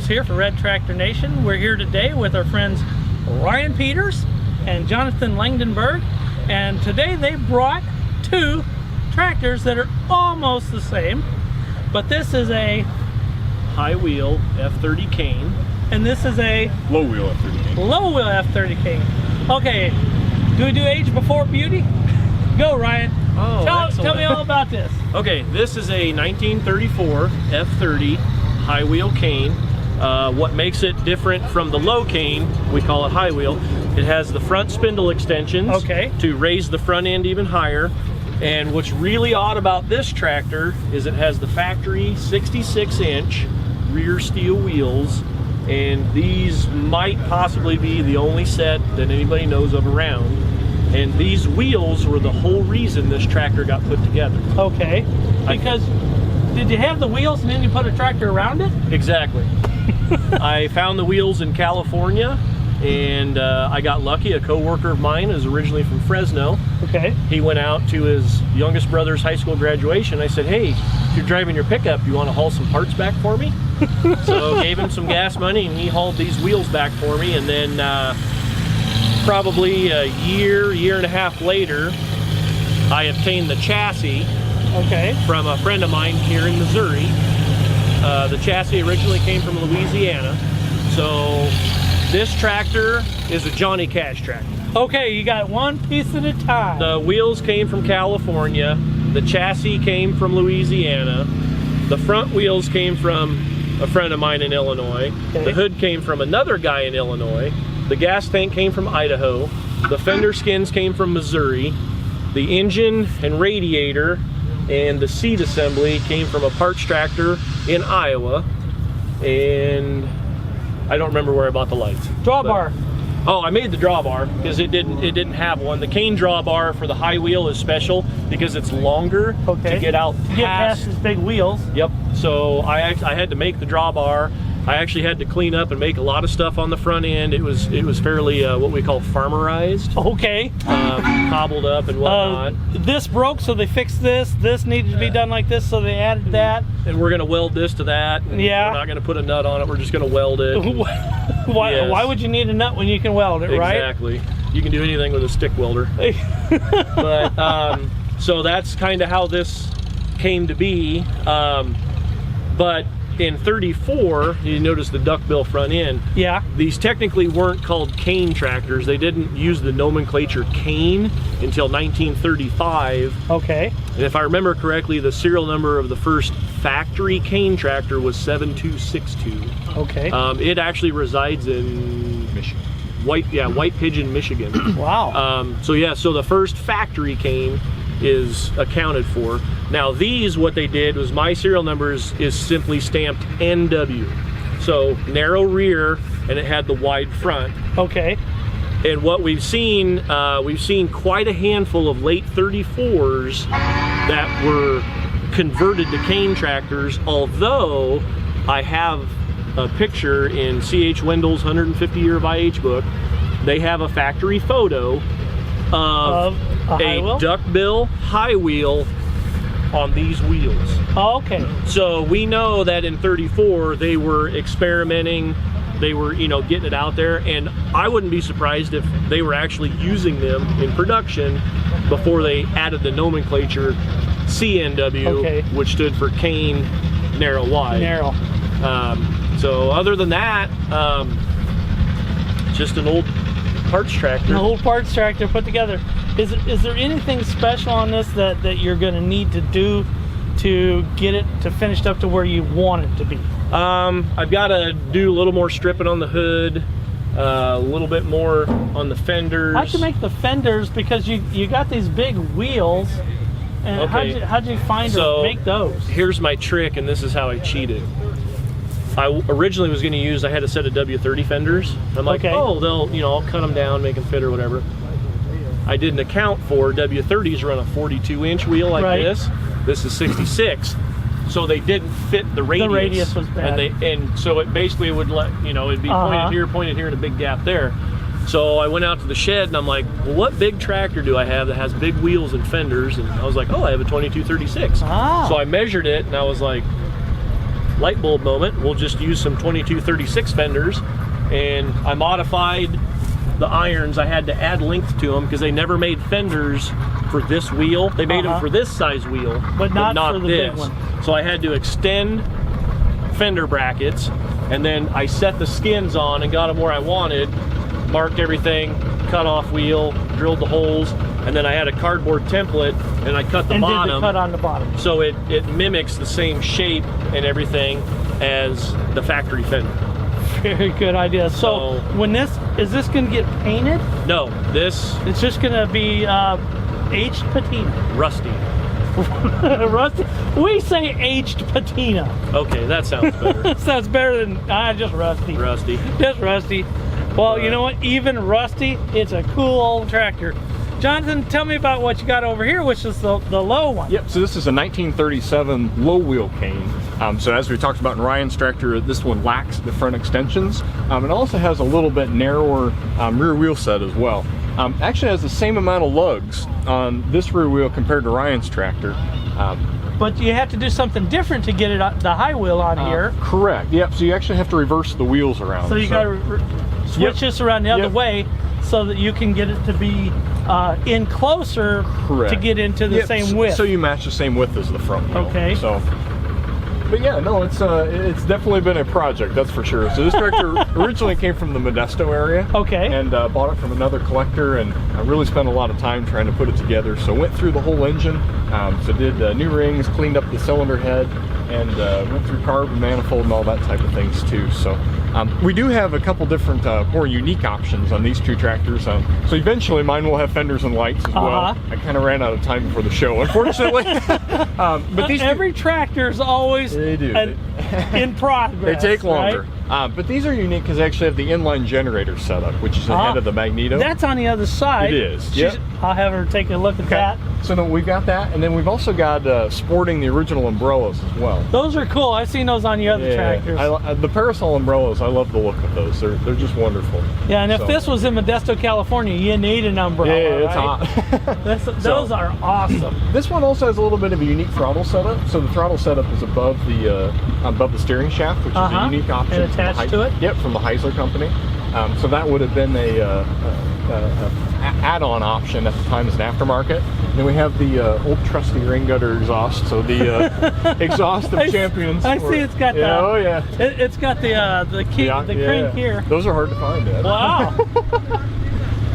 Williams here for Red Tractor Nation. We're here today with our friends Ryan Peters and Johnathan Langdenburg, and today they brought two tractors that are almost the same, but this is a high wheel F30 cane, and this is a low wheel F30 cane. Low wheel F30 cane. Okay, do we do age before beauty? Go, Ryan. Oh, tell me all about this. Okay, this is a 1934 F30 high wheel cane. What makes it different from the low cane, we call it high wheel, it has the front spindle extensions to raise the front end even higher. And what's really odd about this tractor is it has the factory 66-inch rear steel wheels, and these might possibly be the only set that anybody knows of around. And these wheels were the whole reason this tractor got put together. Okay, because did you have the wheels and then you put a tractor around it? Exactly. I found the wheels in California, and I got lucky. A co-worker of mine is originally from Fresno. Okay. He went out to his youngest brother's high school graduation. I said, hey, if you're driving your pickup, you want to haul some parts back for me? So gave him some gas money, and he hauled these wheels back for me. And then probably a year and a half later, I obtained the chassis from a friend of mine here in Missouri. The chassis originally came from Louisiana. So this tractor is a Johnny Cash tractor. Okay, you got one piece at a time. The wheels came from California. The chassis came from Louisiana. The front wheels came from a friend of mine in Illinois. The hood came from another guy in Illinois. The gas tank came from Idaho. The fender skins came from Missouri. The engine and radiator and the seat assembly came from a parts tractor in Iowa. And I don't remember where I bought the lights. Drawbar. Oh, I made the drawbar because it didn't have one. The cane drawbar for the high wheel is special because it's longer to get out past these big wheels. Yep. So I had to make the drawbar. I actually had to clean up and make a lot of stuff on the front end. It was fairly what we call farmerized. Okay. Cobbled up and whatnot. This broke, so they fixed this. This needed to be done like this, so they added that. And we're gonna weld this to that. Yeah. We're not gonna put a nut on it. We're just gonna weld it. Why would you need a nut when you can weld it, right? Exactly. You can do anything with a stick welder. But so that's kind of how this came to be. But in 34, you notice the duckbill front end. Yeah. These technically weren't called cane tractors. They didn't use the nomenclature cane until 1935. Okay. And if I remember correctly, the serial number of the first factory cane tractor was 7262. Okay. It actually resides in Michigan. White Pigeon, Michigan. Wow. So the first factory cane is accounted for. Now these, what they did was, my serial number is simply stamped NW. So narrow rear, and it had the wide front. Okay. And what we've seen quite a handful of late 34s that were converted to cane tractors, although I have a picture in C.H. Wendell's 150-year of IH book. They have a factory photo of a duckbill high wheel on these wheels. Oh, okay. So we know that in 34 they were experimenting, they were getting it out there, and I wouldn't be surprised if they were actually using them in production before they added the nomenclature CNW, which stood for cane narrow wide. Narrow. So other than that, just an old parts tractor. An old parts tractor put together. Is there anything special on this that you're going to need to do to get it finished up to where you want it to be? I've got to do a little more stripping on the hood, a little bit more on the fenders. How'd you make the fenders? Because you got these big wheels, and how'd you find to make those? Here's my trick, and this is how I cheated. I originally was going to use, I had a set of W30 fenders. I'm like, oh, I'll cut them down, make them fit or whatever. I didn't account for W30s run a 42-inch wheel like this. This is 66. So they didn't fit the radius. The radius was bad. And so it basically would it'd be pointed here, and a big gap there. So I went out to the shed and I'm like, well, what big tractor do I have that has big wheels and fenders? And I was like, oh, I have a 2236. So I measured it and I was like, light bulb moment, we'll just use some 2236 fenders, and I modified the irons. I had to add length to them because they never made fenders for this wheel. They made them for this size wheel, but not for the this. big one. So I had to extend fender brackets, and then I set the skins on and got them where I wanted, marked everything, cut off wheel, drilled the holes, and then I had a cardboard template and I cut the bottom. Did the cut on the bottom. So it mimics the same shape and everything as the factory fender. Very good idea. So when is this going to get painted? No, it's just going to be aged patina. Rusty. Rusty. We say aged patina. Okay, that sounds better. Sounds better than just rusty. Rusty. Just rusty. Well, you know what? Even rusty, it's a cool old tractor. Johnathan, tell me about what you got over here, which is the low one. Yep, so this is a 1937 low wheel cane. So as we talked about in Ryan's tractor, this one lacks the front extensions. It also has a little bit narrower rear wheel set as well. Actually has the same amount of lugs on this rear wheel compared to Ryan's tractor. But you have to do something different to get it the high wheel on here. Correct, yep, so you actually have to reverse the wheels around. So you got to switch this around the other way so that you can get it to be in closer to get into the same width. So you match the same width as the front wheel. Okay. So, but yeah, no, it's definitely been a project, that's for sure. So this tractor originally came from the Modesto area. Okay. And bought it from another collector, and I really spent a lot of time trying to put it together. So went through the whole engine, so did new rings, cleaned up the cylinder head, and went through carb and manifold and all that type of things too. So we do have a couple different more unique options on these two tractors. So eventually mine will have fenders and lights as well. I kind of ran out of time before the show, unfortunately. But these every tractor is always in progress. They take longer. Right? But these are unique because they actually have the inline generator setup, which is ahead of the Magneto. That's on the other side. It is. Yep. I'll have her take a look at that. So no, we've got that, and then we've also got sporting the original umbrellas as well. Those are cool. I've seen those on the other tractors. The parasol umbrellas, I love the look of those. They're just wonderful. Yeah, and if this was in Modesto, California, you need an umbrella. Yeah, it's hot. Those are awesome. This one also has a little bit of a unique throttle setup. So the throttle setup is above the steering shaft, which is a unique option. And attached to it? Yep, from the Heisler company. So that would have been a add-on option at the time as an aftermarket. And then we have the old trusty ring gutter exhaust, so the exhaust of champions. I see it's got it's got the crank here. Those are hard to find, Ed. Wow.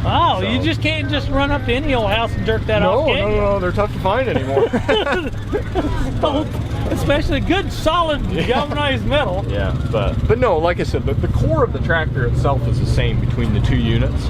Wow, you just can't just run up to any old house and jerk that off, can you? No, they're tough to find anymore. Especially good, solid, galvanized metal. Yeah, but no, like I said, the core of the tractor itself is the same between the two units.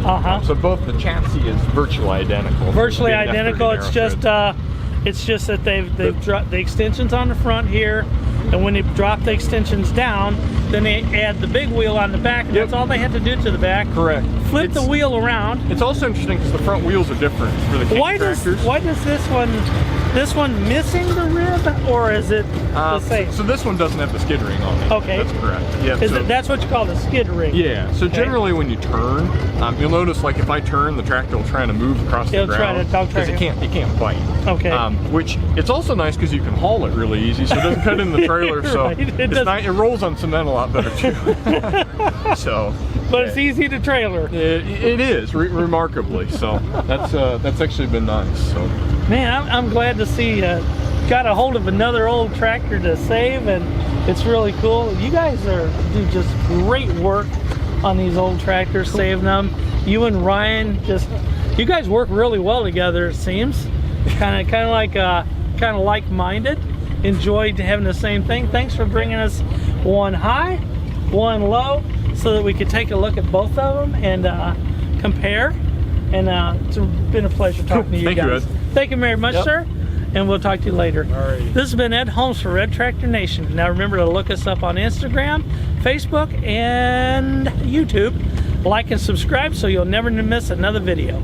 So both the chassis is virtually identical. Virtually identical. It's just that they've dropped the extensions on the front here, and when they drop the extensions down, then they add the big wheel on the back, and that's all they have to do to the back. Correct. Flip the wheel around. It's also interesting because the front wheels are different for the tractors. Why does this one missing the rib, or is it the same? So this one doesn't have the skid ring on it. Okay. That's correct. Yeah. That's what you call the skid ring? Yeah. So generally when you turn, you'll notice like if I turn, the tractor will try to move across the ground. Because it can't bite. Okay. Which it's also nice because you can haul it really easy, so it doesn't cut in the trailer. So it rolls on cement a lot better too. But it's easy to trailer. It is remarkably. So that's actually been nice. So. Man, I'm glad to see got a hold of another old tractor to save, and it's really cool. You guys do just great work on these old tractors, saving them. You and Ryan you guys work really well together. It seems kind of like-minded. Enjoyed having the same thing. Thanks for bringing us one high, one low, so that we could take a look at both of them and compare. And it's been a pleasure talking to you guys. Thank you very much, sir. And we'll talk to you later. Alrighty. This has been Ed Holmes for Red Tractor Nation. Now remember to look us up on Instagram, Facebook, and YouTube. Like and subscribe so you'll never miss another video.